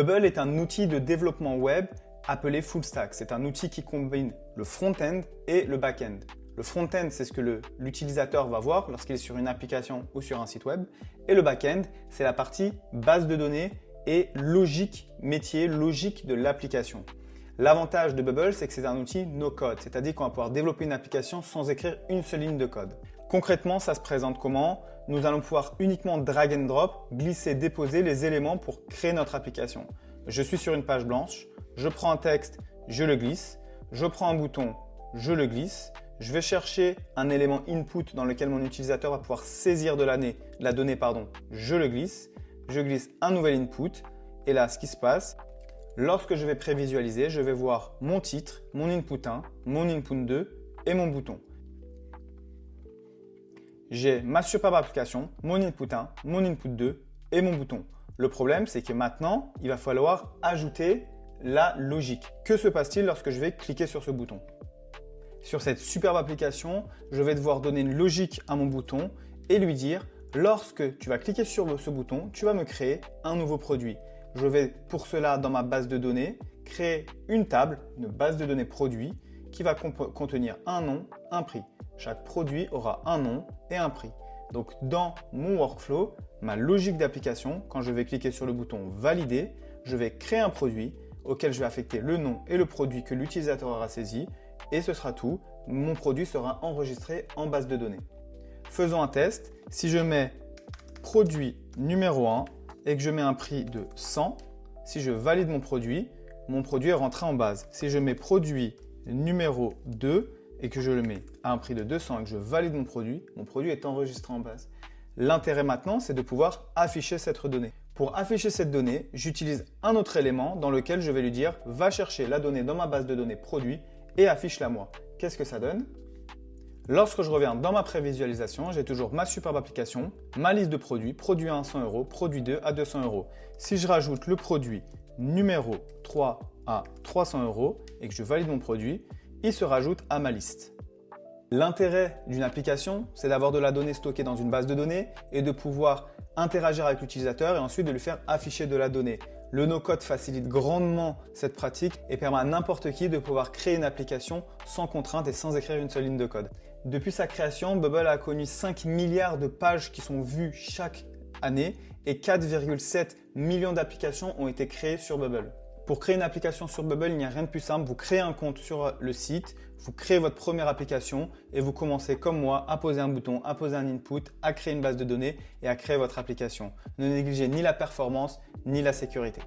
Bubble est un outil de développement web appelé full stack. C'est un outil qui combine le front-end et le back-end. Le front-end, c'est ce que l'utilisateur va voir lorsqu'il est sur une application ou sur un site web. Et le back-end, c'est la partie base de données et logique métier, logique de l'application. L'avantage de Bubble, c'est que c'est un outil no-code, c'est-à-dire qu'on va pouvoir développer une application sans écrire une seule ligne de code. Concrètement, ça se présente comment? Nous allons pouvoir uniquement drag and drop, glisser, déposer les éléments pour créer notre application. Je suis sur une page blanche, je prends un texte, je le glisse, je prends un bouton, je le glisse, je vais chercher un élément input dans lequel mon utilisateur va pouvoir saisir de la donnée, je le glisse, je glisse un nouvel input et là, ce qui se passe, lorsque je vais prévisualiser, je vais voir mon titre, mon input 1, mon input 2 et mon bouton. J'ai ma superbe application, mon input 1, mon input 2 et mon bouton. Le problème, c'est que maintenant, il va falloir ajouter la logique. Que se passe-t-il lorsque je vais cliquer sur ce bouton? Sur cette superbe application, je vais devoir donner une logique à mon bouton et lui dire, lorsque tu vas cliquer sur ce bouton, tu vas me créer un nouveau produit. Je vais pour cela, dans ma base de données, créer une table, une base de données produit qui va contenir un nom, un prix. Chaque produit aura un nom et un prix. Donc dans mon workflow, ma logique d'application, quand je vais cliquer sur le bouton valider, je vais créer un produit auquel je vais affecter le nom et le produit que l'utilisateur aura saisi et ce sera tout. Mon produit sera enregistré en base de données. Faisons un test. Si je mets produit numéro 1 et que je mets un prix de 100, si je valide mon produit est rentré en base. Si je mets produit numéro 2 et que je le mets à un prix de 200 et que je valide mon produit est enregistré en base. L'intérêt maintenant, c'est de pouvoir afficher cette donnée. Pour afficher cette donnée, j'utilise un autre élément dans lequel je vais lui dire « Va chercher la donnée dans ma base de données produit et affiche-la moi ». Qu'est-ce que ça donne? Lorsque je reviens dans ma prévisualisation, j'ai toujours ma superbe application, ma liste de produits, produit 1 à 100 €, produit 2 à 200 €. Si je rajoute le produit numéro 3 à 300 € et que je valide mon produit, il se rajoute à ma liste. L'intérêt d'une application, c'est d'avoir de la donnée stockée dans une base de données et de pouvoir interagir avec l'utilisateur et ensuite de lui faire afficher de la donnée. Le no-code facilite grandement cette pratique et permet à n'importe qui de pouvoir créer une application sans contrainte et sans écrire une seule ligne de code. Depuis sa création, Bubble a connu 5 milliards de pages qui sont vues chaque année et 4,7 millions d'applications ont été créées sur Bubble. Pour créer une application sur Bubble, il n'y a rien de plus simple. Vous créez un compte sur le site, vous créez votre première application et vous commencez comme moi à poser un bouton, à poser un input, à créer une base de données et à créer votre application. Ne négligez ni la performance ni la sécurité.